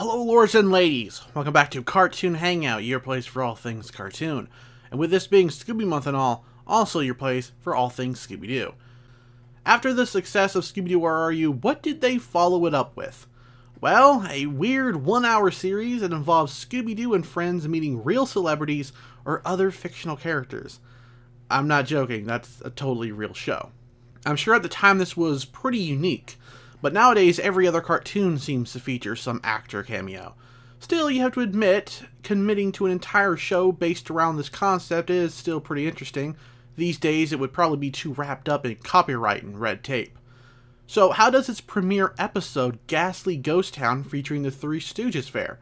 Hello lords and ladies, welcome back to Cartoon Hangout, your place for all things cartoon. And with this being Scooby Month and all, also your place for all things Scooby-Doo. After the success of Scooby-Doo Where Are You, what did they follow it up with? Well, a weird 1-hour series that involves Scooby-Doo and friends meeting real celebrities or other fictional characters. I'm not joking, that's a totally real show. I'm sure at the time this was pretty unique, but nowadays every other cartoon seems to feature some actor cameo. Still, you have to admit, committing to an entire show based around this concept is still pretty interesting. These days it would probably be too wrapped up in copyright and red tape. So how does its premiere episode, Ghastly Ghost Town, featuring the Three Stooges fare?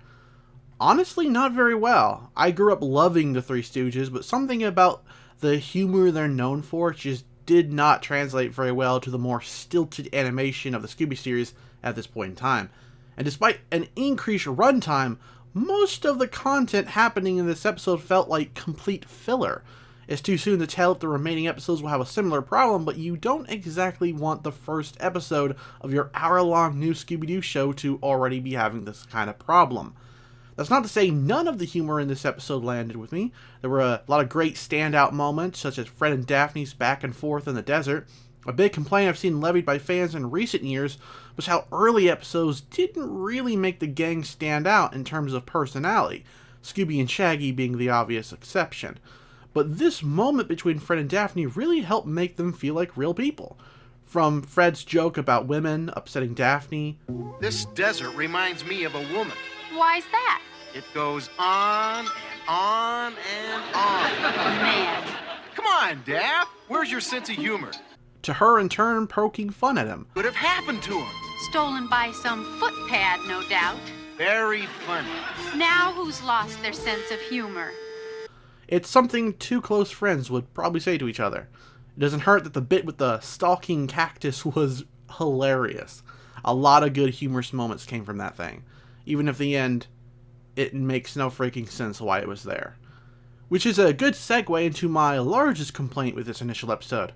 Honestly, not very well. I grew up loving the Three Stooges, but something about the humor they're known for just did not translate very well to the more stilted animation of the Scooby series at this point in time. And despite an increased runtime, most of the content happening in this episode felt like complete filler. It's too soon to tell if the remaining episodes will have a similar problem, but you don't exactly want the first episode of your hour-long new Scooby-Doo show to already be having this kind of problem. That's not to say none of the humor in this episode landed with me. There were a lot of great standout moments, such as Fred and Daphne's back and forth in the desert. A big complaint I've seen levied by fans in recent years was how early episodes didn't really make the gang stand out in terms of personality, Scooby and Shaggy being the obvious exception. But this moment between Fred and Daphne really helped make them feel like real people. From Fred's joke about women upsetting Daphne. This desert reminds me of a woman. Why's that? It goes on and on and on. Man. Come on, Daph. Where's your sense of humor? To her in turn poking fun at him. Could have happened to him. Stolen by some footpad, no doubt. Very funny. Now who's lost their sense of humor? It's something two close friends would probably say to each other. It doesn't hurt that the bit with the stalking cactus was hilarious. A lot of good humorous moments came from that thing. Even if in the end, it makes no freaking sense why it was there. Which is a good segue into my largest complaint with this initial episode.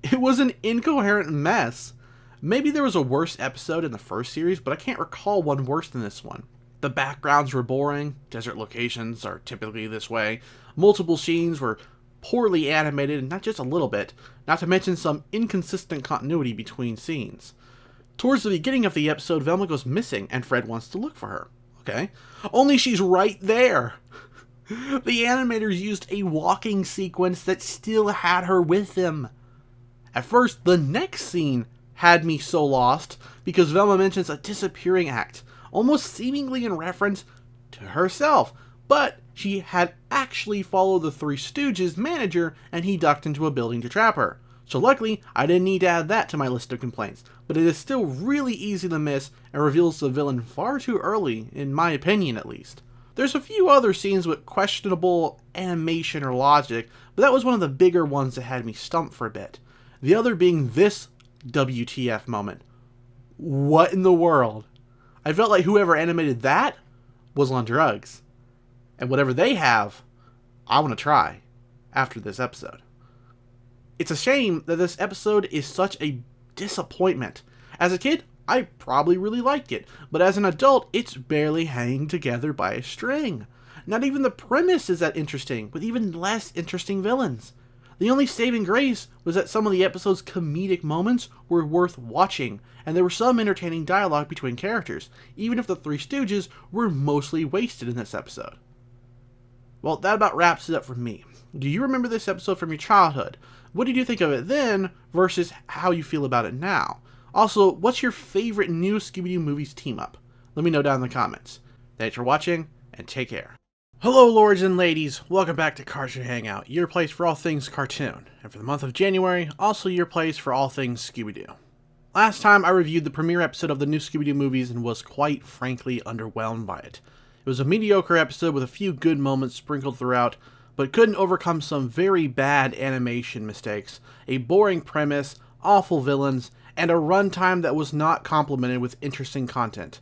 It was an incoherent mess. Maybe there was a worse episode in the first series, but I can't recall one worse than this one. The backgrounds were boring, desert locations are typically this way, multiple scenes were poorly animated and not just a little bit, not to mention some inconsistent continuity between scenes. Towards the beginning of the episode, Velma goes missing, and Fred wants to look for her. Okay. Only she's right there. The animators used a walking sequence that still had her with them. At first, the next scene had me so lost, because Velma mentions a disappearing act, almost seemingly in reference to herself, but she had actually followed the Three Stooges' manager, and he ducked into a building to trap her. So luckily, I didn't need to add that to my list of complaints, but it is still really easy to miss and reveals the villain far too early, in my opinion at least. There's a few other scenes with questionable animation or logic, but that was one of the bigger ones that had me stumped for a bit. The other being this WTF moment. What in the world? I felt like whoever animated that was on drugs. And whatever they have, I want to try after this episode. It's a shame that this episode is such a disappointment. As a kid, I probably really liked it, but as an adult, it's barely hanging together by a string. Not even the premise is that interesting, with even less interesting villains. The only saving grace was that some of the episode's comedic moments were worth watching, and there was some entertaining dialogue between characters, even if the Three Stooges were mostly wasted in this episode. Well, that about wraps it up for me. Do you remember this episode from your childhood? What did you think of it then versus how you feel about it now? Also, what's your favorite new Scooby-Doo Movies team-up? Let me know down in the comments. Thanks for watching, and take care. Hello lords and ladies, welcome back to Cartoon Hangout, your place for all things cartoon, and for the month of January, also your place for all things Scooby-Doo. Last time I reviewed the premiere episode of the new Scooby-Doo movies and was quite frankly underwhelmed by it. It was a mediocre episode with a few good moments sprinkled throughout, but couldn't overcome some very bad animation mistakes, a boring premise, awful villains, and a runtime that was not complemented with interesting content.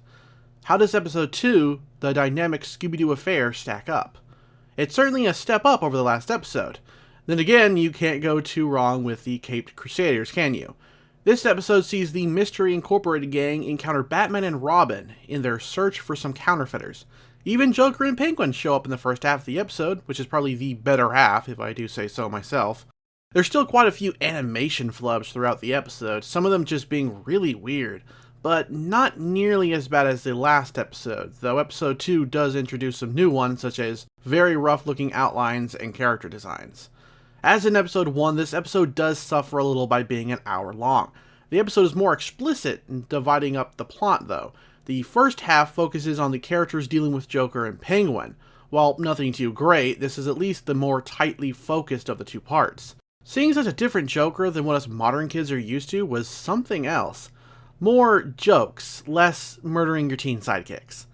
How does episode 2, the dynamic Scooby-Doo affair, stack up? It's certainly a step up over the last episode. Then again, you can't go too wrong with the Caped Crusaders, can you? This episode sees the Mystery Incorporated gang encounter Batman and Robin in their search for some counterfeiters. Even Joker and Penguin show up in the first half of the episode, which is probably the better half, if I do say so myself. There's still quite a few animation flubs throughout the episode, some of them just being really weird, but not nearly as bad as the last episode, though episode 2 does introduce some new ones, such as very rough looking outlines and character designs. As in episode 1, this episode does suffer a little by being an hour long. The episode is more explicit in dividing up the plot though. The first half focuses on the characters dealing with Joker and Penguin. While nothing too great, this is at least the more tightly focused of the two parts. Seeing such a different Joker than what us modern kids are used to was something else. More jokes, less murdering your teen sidekicks.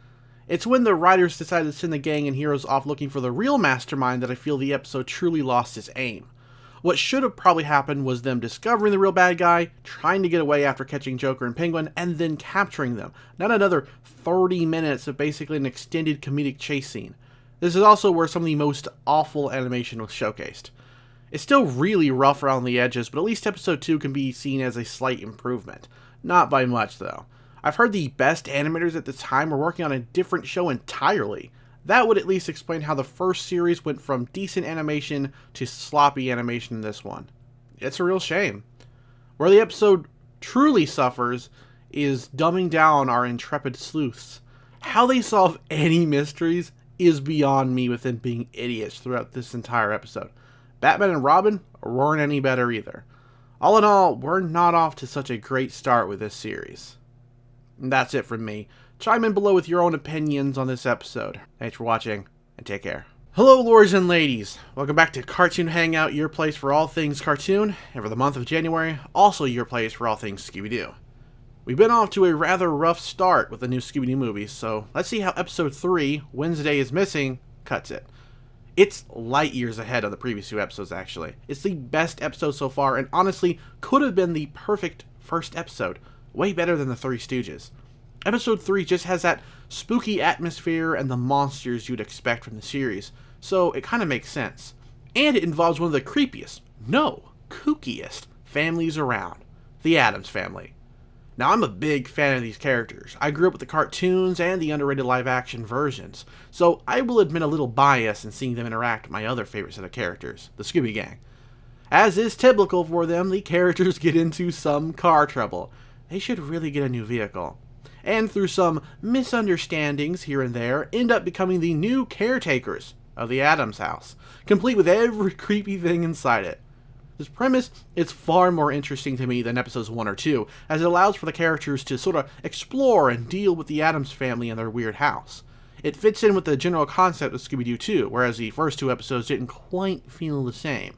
It's when the writers decided to send the gang and heroes off looking for the real mastermind that I feel the episode truly lost its aim. What should have probably happened was them discovering the real bad guy, trying to get away after catching Joker and Penguin, and then capturing them. Not another 30 minutes of basically an extended comedic chase scene. This is also where some of the most awful animation was showcased. It's still really rough around the edges, but at least episode 2 can be seen as a slight improvement. Not by much though. I've heard the best animators at the time were working on a different show entirely. That would at least explain how the first series went from decent animation to sloppy animation in this one. It's a real shame. Where the episode truly suffers is dumbing down our intrepid sleuths. How they solve any mysteries is beyond me with them being idiots throughout this entire episode. Batman and Robin weren't any better either. All in all, we're not off to such a great start with this series. And that's it from me. Chime in below with your own opinions on this episode. Thanks for watching, and take care. Hello lords and ladies, welcome back to Cartoon Hangout, your place for all things cartoon, and for the month of January, also your place for all things Scooby-Doo. We've been off to a rather rough start with the new Scooby-Doo movies, so let's see how episode 3, Wednesday is Missing, cuts it. It's light years ahead of the previous 2 episodes actually. It's the best episode so far, and honestly, could have been the perfect first episode. Way better than the Three Stooges. Episode 3 just has that spooky atmosphere and the monsters you'd expect from the series, so it kind of makes sense. And it involves one of the creepiest, no, kookiest families around, the Addams family. Now I'm a big fan of these characters. I grew up with the cartoons and the underrated live action versions, so I will admit a little bias in seeing them interact with my other favorite set of characters, the Scooby Gang. As is typical for them, the characters get into some car trouble. They should really get a new vehicle. And through some misunderstandings here and there, end up becoming the new caretakers of the Addams house, complete with every creepy thing inside it. This premise is far more interesting to me than episodes 1 or 2, as it allows for the characters to sort of explore and deal with the Addams family and their weird house. It fits in with the general concept of Scooby-Doo 2, whereas the first 2 episodes didn't quite feel the same.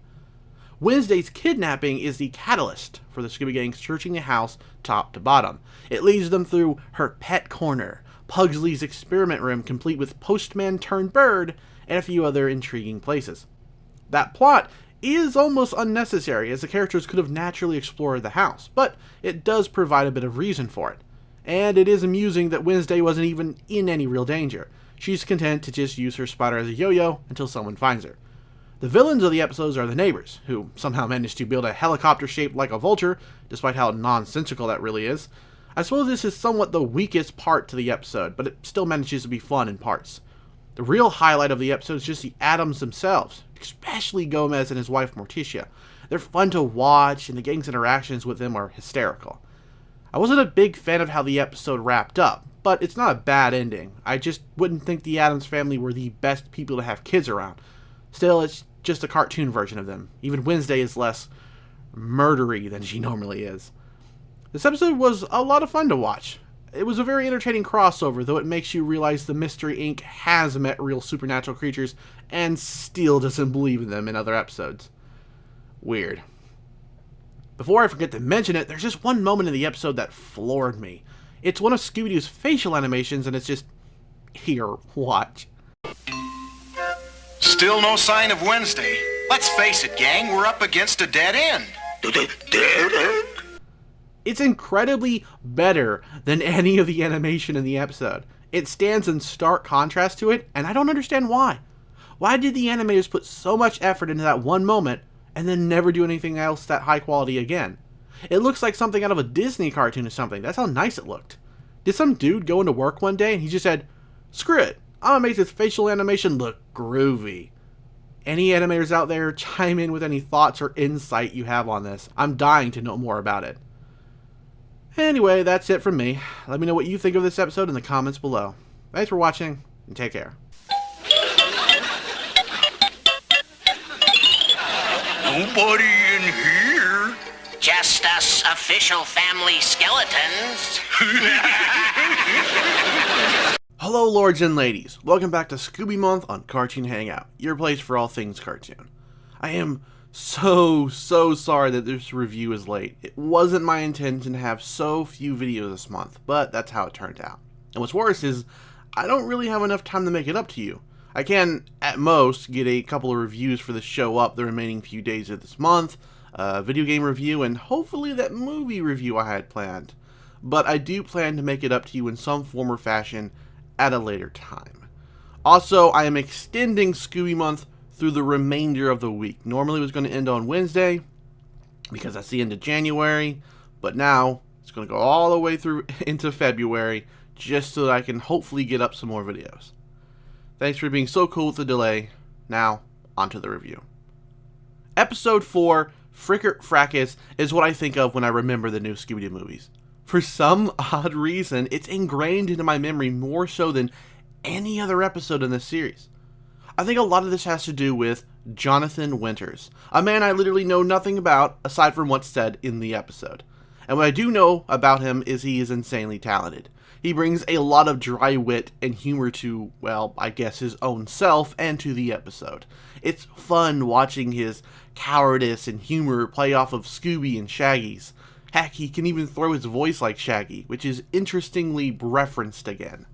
Wednesday's kidnapping is the catalyst for the Scooby Gang searching the house top to bottom. It leads them through her pet corner, Pugsley's experiment room complete with postman turned bird, and a few other intriguing places. That plot is almost unnecessary, as the characters could have naturally explored the house, but it does provide a bit of reason for it. And it is amusing that Wednesday wasn't even in any real danger. She's content to just use her spider as a yo-yo until someone finds her. The villains of the episodes are the neighbors, who somehow managed to build a helicopter shaped like a vulture, despite how nonsensical that really is. I suppose this is somewhat the weakest part to the episode, but it still manages to be fun in parts. The real highlight of the episode is just the Addams themselves, especially Gomez and his wife Morticia. They're fun to watch, and the gang's interactions with them are hysterical. I wasn't a big fan of how the episode wrapped up, but it's not a bad ending. I just wouldn't think the Addams family were the best people to have kids around. Still, it's just a cartoon version of them. Even Wednesday is less murdery than she normally is. This episode was a lot of fun to watch. It was a very entertaining crossover, though it makes you realize the Mystery Inc. has met real supernatural creatures and still doesn't believe in them in other episodes. Weird. Before I forget to mention it, there's just one moment in the episode that floored me. It's one of Scooby-Doo's facial animations, and it's just... here, watch. Still no sign of Wednesday. Let's face it, gang, we're up against a dead end. Dead end? It's incredibly better than any of the animation in the episode. It stands in stark contrast to it, and I don't understand why. Why did the animators put so much effort into that one moment, and then never do anything else that high quality again? It looks like something out of a Disney cartoon or something. That's how nice it looked. Did some dude go into work one day and he just said, "Screw it, I'm gonna make this facial animation look groovy"? Any animators out there, chime in with any thoughts or insight you have on this. I'm dying to know more about it. Anyway, that's it from me. Let me know what you think of this episode in the comments below. Thanks for watching, and take care. Nobody in here. Just us official family skeletons. Hello, lords and ladies. Welcome back to Scooby Month on Cartoon Hangout, your place for all things cartoon. I am so sorry that this review is late. It wasn't my intention to have so few videos this month, but that's how it turned out. And what's worse is, I don't really have enough time to make it up to you. I can, at most, get a couple of reviews for the show up the remaining few days of this month, a video game review, and hopefully that movie review I had planned. But I do plan to make it up to you in some form or fashion at a later time. Also, I am extending Scooby Month through the remainder of the week. Normally it was going to end on Wednesday, because that's the end of January, but now it's going to go all the way through into February, just so that I can hopefully get up some more videos. Thanks for being so cool with the delay. Now, onto the review. Episode 4, Frickert Fracas, is what I think of when I remember the new Scooby-Doo movies. For some odd reason, it's ingrained into my memory more so than any other episode in this series. I think a lot of this has to do with Jonathan Winters, a man I literally know nothing about aside from what's said in the episode. And what I do know about him is he is insanely talented. He brings a lot of dry wit and humor to, well, I guess his own self and to the episode. It's fun watching his cowardice and humor play off of Scooby and Shaggy's. Heck, he can even throw his voice like Shaggy, which is interestingly referenced again.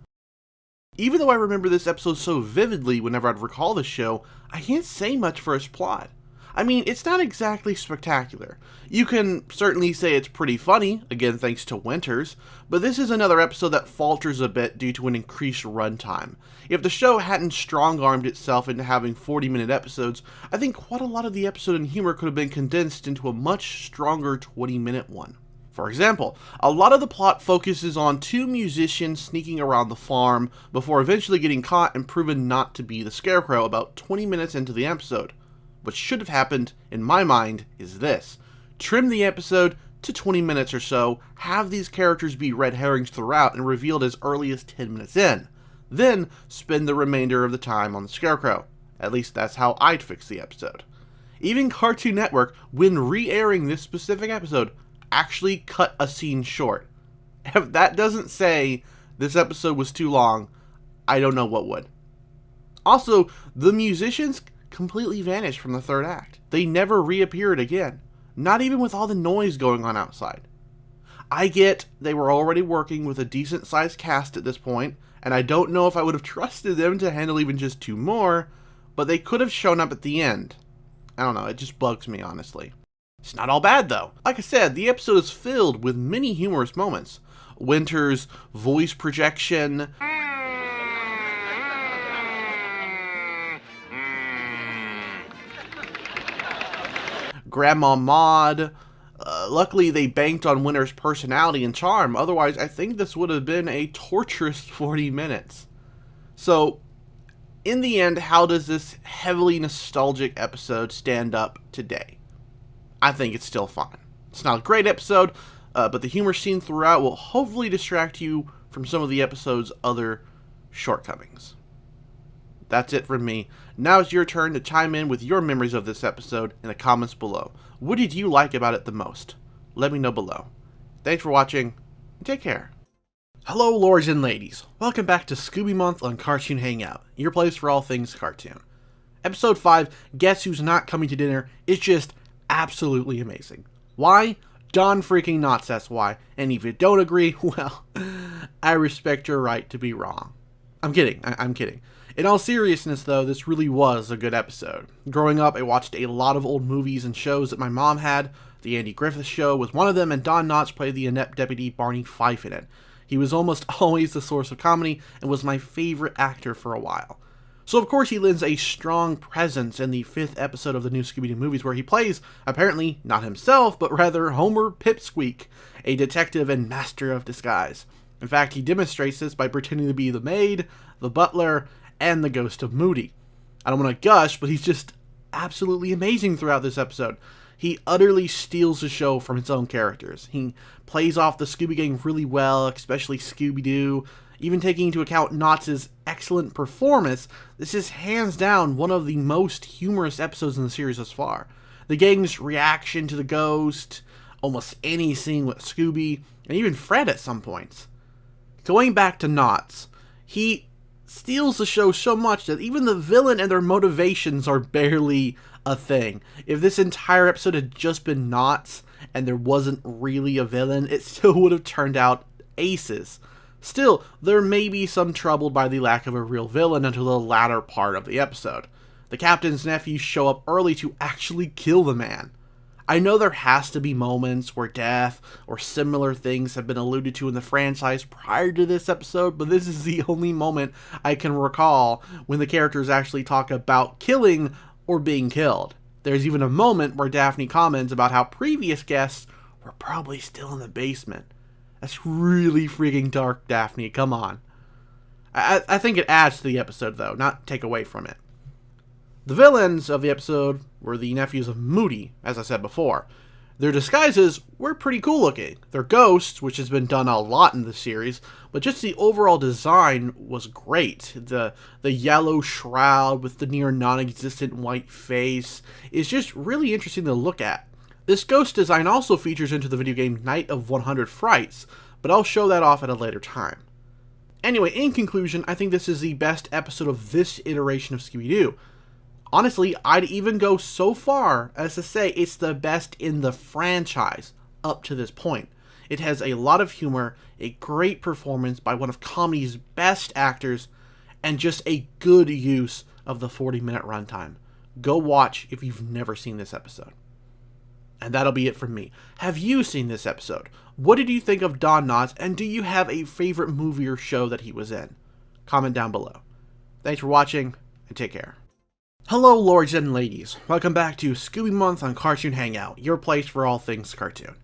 Even though I remember this episode so vividly whenever I'd recall the show, I can't say much for its plot. I mean, it's not exactly spectacular. You can certainly say it's pretty funny, again thanks to Winters, but this is another episode that falters a bit due to an increased runtime. If the show hadn't strong-armed itself into having 40-minute episodes, I think quite a lot of the episode and humor could have been condensed into a much stronger 20-minute one. For example, a lot of the plot focuses on two musicians sneaking around the farm before eventually getting caught and proven not to be the Scarecrow about 20 minutes into the episode. What should have happened, in my mind, is this. Trim the episode to 20 minutes or so, have these characters be red herrings throughout and revealed as early as 10 minutes in. Then, spend the remainder of the time on the Scarecrow. At least that's how I'd fix the episode. Even Cartoon Network, when re-airing this specific episode, actually cut a scene short. If that doesn't say this episode was too long, I don't know what would. Also, the musicians completely vanished from the third act. They never reappeared again, not even with all the noise going on outside. I get they were already working with a decent sized cast at this point, and I don't know if I would have trusted them to handle even just two more, but they could have shown up at the end. I don't know, it just bugs me honestly. It's not all bad though. Like I said, the episode is filled with many humorous moments. Winter's voice projection, Grandma Maud. Luckily, they banked on Winter's personality and charm. Otherwise, I think this would have been a torturous 40 minutes. So, in the end, how does this heavily nostalgic episode stand up today? I think it's still fine. It's not a great episode, but the humor seen throughout will hopefully distract you from some of the episode's other shortcomings. That's it from me. Now it's your turn to chime in with your memories of this episode in the comments below. What did you like about it the most? Let me know below. Thanks for watching, and take care. Hello, lords and ladies. Welcome back to Scooby Month on Cartoon Hangout, your place for all things cartoon. Episode 5, Guess Who's Not Coming to Dinner, is just absolutely amazing. Why? Don freaking Knotts says why, and if you don't agree, well, I respect your right to be wrong. I'm kidding. I'm kidding. In all seriousness, though, this really was a good episode. Growing up, I watched a lot of old movies and shows that my mom had. The Andy Griffith Show was one of them, and Don Knotts played the inept deputy Barney Fife in it. He was almost always the source of comedy, and was my favorite actor for a while. So of course he lends a strong presence in the 5th episode of the new Scooby-Doo movies, where he plays, apparently not himself, but rather Homer Pipsqueak, a detective and master of disguise. In fact, he demonstrates this by pretending to be the maid, the butler, and the ghost of Moody. I don't want to gush, but he's just absolutely amazing throughout this episode. He utterly steals the show from its own characters. He plays off the Scooby Gang really well, especially Scooby-Doo. Even taking into account Knott's excellent performance, this is hands down one of the most humorous episodes in the series thus far. The gang's reaction to the ghost, almost any scene with Scooby, and even Fred at some points. Going back to Knott's, he steals the show so much that even the villain and their motivations are barely a thing. If this entire episode had just been Knott's and there wasn't really a villain, it still would have turned out aces. Still, there may be some trouble by the lack of a real villain until the latter part of the episode. The captain's nephews show up early to actually kill the man. I know there has to be moments where death or similar things have been alluded to in the franchise prior to this episode, but this is the only moment I can recall when the characters actually talk about killing or being killed. There's even a moment where Daphne comments about how previous guests were probably still in the basement. That's really freaking dark, Daphne, come on. I think it adds to the episode, though, not take away from it. The villains of the episode were the nephews of Moody, as I said before. Their disguises were pretty cool looking. They're ghosts, which has been done a lot in the series, but just the overall design was great. The yellow shroud with the near non-existent white face is just really interesting to look at. This ghost design also features into the video game Night of 100 Frights, but I'll show that off at a later time. Anyway, in conclusion, I think this is the best episode of this iteration of Scooby-Doo. Honestly, I'd even go so far as to say it's the best in the franchise up to this point. It has a lot of humor, a great performance by one of comedy's best actors, and just a good use of the 40-minute runtime. Go watch if you've never seen this episode. And that'll be it from me. Have you seen this episode? What did you think of Don Knotts, and do you have a favorite movie or show that he was in? Comment down below. Thanks for watching, and take care. Hello lords and ladies, welcome back to Scooby Month on Cartoon Hangout, your place for all things cartoon.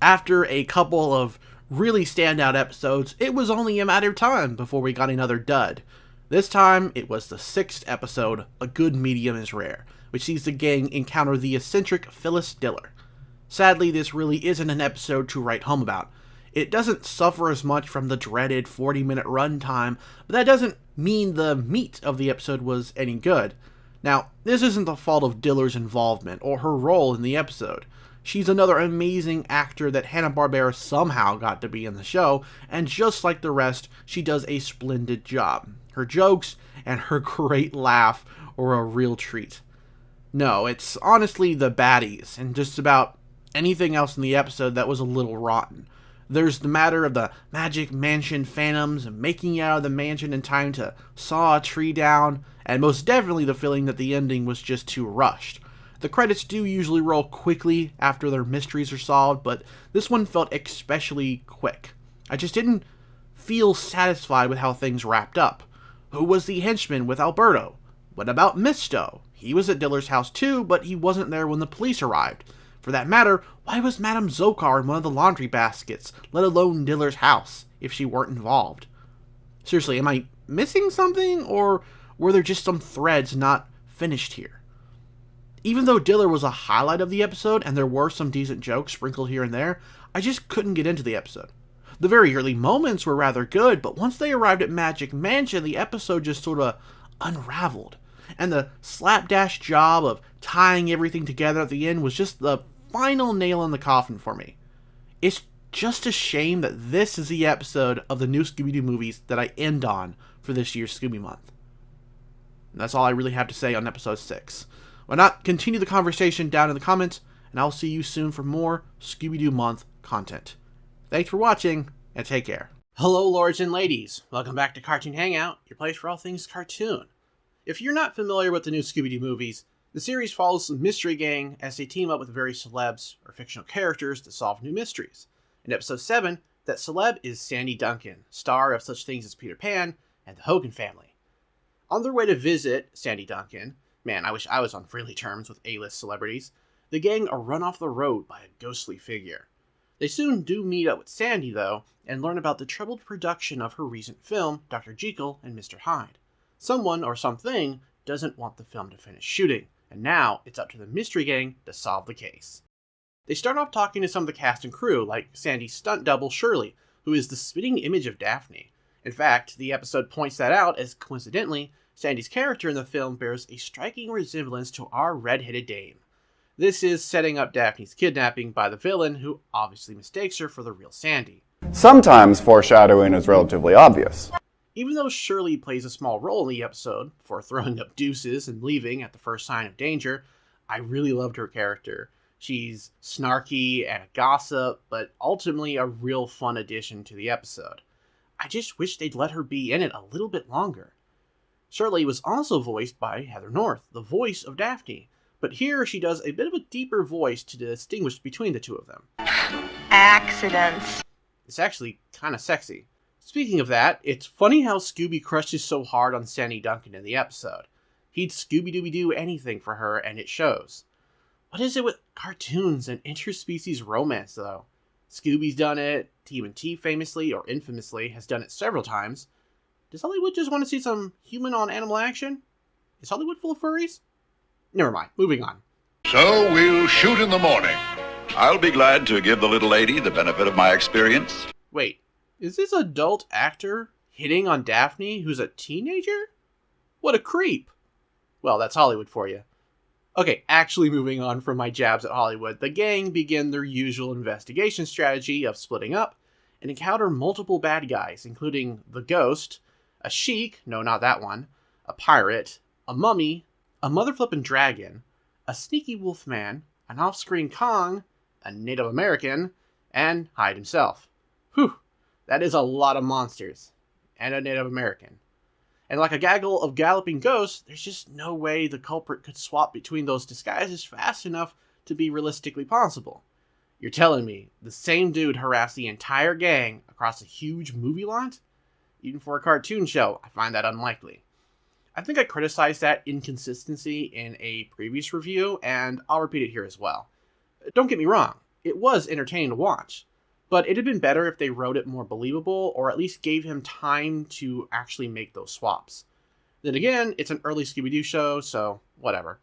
After a couple of really standout episodes, it was only a matter of time before we got another dud. This time, it was the 6th episode, A Good Medium is Rare, which sees the gang encounter the eccentric Phyllis Diller. Sadly, this really isn't an episode to write home about. It doesn't suffer as much from the dreaded 40-minute runtime, but that doesn't mean the meat of the episode was any good. Now, this isn't the fault of Diller's involvement or her role in the episode. She's another amazing actor that Hanna-Barbera somehow got to be in the show, and just like the rest, she does a splendid job. Her jokes and her great laugh were a real treat. No, it's honestly the baddies, and just about anything else in the episode that was a little rotten. There's the matter of the Magic Mansion phantoms and making it out of the mansion in time to saw a tree down, and most definitely the feeling that the ending was just too rushed. The credits do usually roll quickly after their mysteries are solved, but this one felt especially quick. I just didn't feel satisfied with how things wrapped up. Who was the henchman with Alberto? What about Misto? He was at Diller's house too, but he wasn't there when the police arrived. For that matter, why was Madame Zokar in one of the laundry baskets, let alone Diller's house, if she weren't involved? Seriously, am I missing something, or were there just some threads not finished here? Even though Diller was a highlight of the episode, and there were some decent jokes sprinkled here and there, I just couldn't get into the episode. The very early moments were rather good, but once they arrived at Magic Mansion, the episode just sort of unraveled. And the slapdash job of tying everything together at the end was just the final nail in the coffin for me. It's just a shame that this is the episode of the new Scooby-Doo movies that I end on for this year's Scooby Month. And that's all I really have to say on episode 6. Why not continue the conversation down in the comments, and I'll see you soon for more Scooby-Doo Month content. Thanks for watching, and take care. Hello lords and ladies, welcome back to Cartoon Hangout, your place for all things cartoon. If you're not familiar with the new Scooby-Doo movies, the series follows the Mystery Gang as they team up with various celebs or fictional characters to solve new mysteries. In episode 7, that celeb is Sandy Duncan, star of such things as Peter Pan and the Hogan Family. On their way to visit Sandy Duncan, man, I wish I was on friendly terms with A-list celebrities, the gang are run off the road by a ghostly figure. They soon do meet up with Sandy, though, and learn about the troubled production of her recent film, Dr. Jekyll and Mr. Hyde. Someone or something doesn't want the film to finish shooting, and now it's up to the mystery gang to solve the case. They start off talking to some of the cast and crew, like Sandy's stunt double Shirley, who is the spitting image of Daphne. In fact, the episode points that out as, coincidentally, Sandy's character in the film bears a striking resemblance to our red-headed dame. This is setting up Daphne's kidnapping by the villain, who obviously mistakes her for the real Sandy. Sometimes foreshadowing is relatively obvious. Even though Shirley plays a small role in the episode, for throwing up deuces and leaving at the first sign of danger, I really loved her character. She's snarky and a gossip, but ultimately a real fun addition to the episode. I just wish they'd let her be in it a little bit longer. Shirley was also voiced by Heather North, the voice of Daphne, but here she does a bit of a deeper voice to distinguish between the two of them. Accidents. It's actually kind of sexy. Speaking of that, it's funny how Scooby crushes so hard on Sandy Duncan in the episode. He'd Scooby-Dooby-Doo anything for her, and it shows. What is it with cartoons and interspecies romance, though? Scooby's done it, TMNT famously or infamously has done it several times. Does Hollywood just want to see some human-on-animal action? Is Hollywood full of furries? Never mind, moving on. So we'll shoot in the morning. I'll be glad to give the little lady the benefit of my experience. Wait, is this adult actor hitting on Daphne, who's a teenager? What a creep! Well, that's Hollywood for you. Okay, actually moving on from my jabs at Hollywood, the gang begin their usual investigation strategy of splitting up and encounter multiple bad guys, including the Ghost, a Sheik, no not that one, a pirate, a mummy, a mother-flippin' dragon, a sneaky wolfman, an off-screen Kong, a Native American, and Hyde himself. Whew, that is a lot of monsters, and a Native American. And like a gaggle of galloping ghosts, there's just no way the culprit could swap between those disguises fast enough to be realistically possible. You're telling me the same dude harassed the entire gang across a huge movie lot? Even for a cartoon show, I find that unlikely. I think I criticized that inconsistency in a previous review, and I'll repeat it here as well. Don't get me wrong, it was entertaining to watch, but it had been better if they wrote it more believable, or at least gave him time to actually make those swaps. Then again, it's an early Scooby-Doo show, so whatever.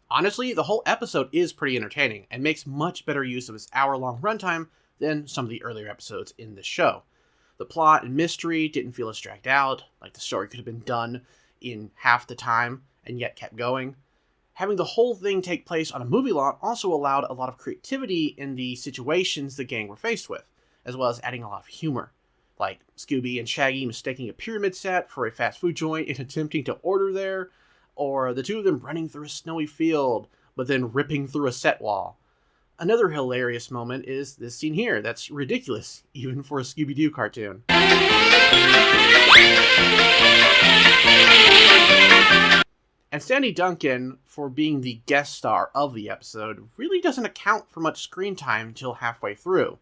Honestly, the whole episode is pretty entertaining, and makes much better use of its hour-long runtime than some of the earlier episodes in the show. The plot and mystery didn't feel as dragged out, like the story could have been done in half the time, and yet kept going. Having the whole thing take place on a movie lot also allowed a lot of creativity in the situations the gang were faced with, as well as adding a lot of humor, like Scooby and Shaggy mistaking a pyramid set for a fast food joint and attempting to order there, or the two of them running through a snowy field, but then ripping through a set wall. Another hilarious moment is this scene here that's ridiculous, even for a Scooby-Doo cartoon. And Sandy Duncan, for being the guest star of the episode, really doesn't account for much screen time until halfway through.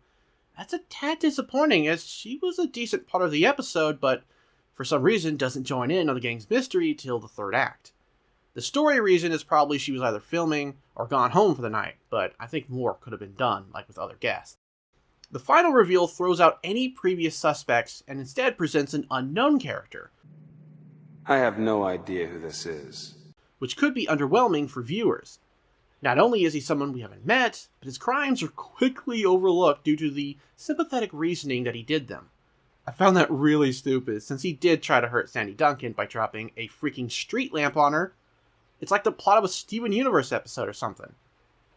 That's a tad disappointing, as she was a decent part of the episode, but for some reason doesn't join in on the gang's mystery till the third act. The story reason is probably she was either filming or gone home for the night, but I think more could have been done, like with other guests. The final reveal throws out any previous suspects and instead presents an unknown character. I have no idea who this is. Which could be underwhelming for viewers. Not only is he someone we haven't met, but his crimes are quickly overlooked due to the sympathetic reasoning that he did them. I found that really stupid, since he did try to hurt Sandy Duncan by dropping a freaking street lamp on her. It's like the plot of a Steven Universe episode or something.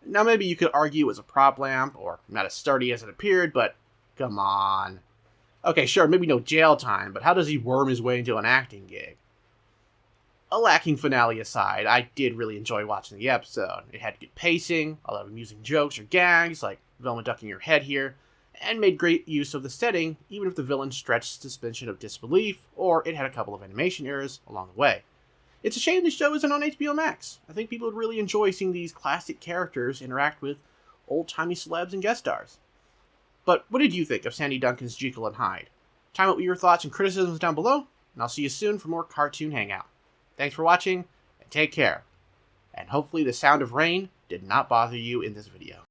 Now maybe you could argue it was a prop lamp, or not as sturdy as it appeared, but come on. Okay, sure, maybe no jail time, but how does he worm his way into an acting gig? A lacking finale aside, I did really enjoy watching the episode. It had good pacing, a lot of amusing jokes or gags, like Velma ducking her head here, and made great use of the setting, even if the villain stretched suspension of disbelief, or it had a couple of animation errors along the way. It's a shame this show isn't on HBO Max. I think people would really enjoy seeing these classic characters interact with old-timey celebs and guest stars. But what did you think of Sandy Duncan's Jekyll and Hyde? Time out with your thoughts and criticisms down below, and I'll see you soon for more Cartoon Hangout. Thanks for watching, and take care. And hopefully the sound of rain did not bother you in this video.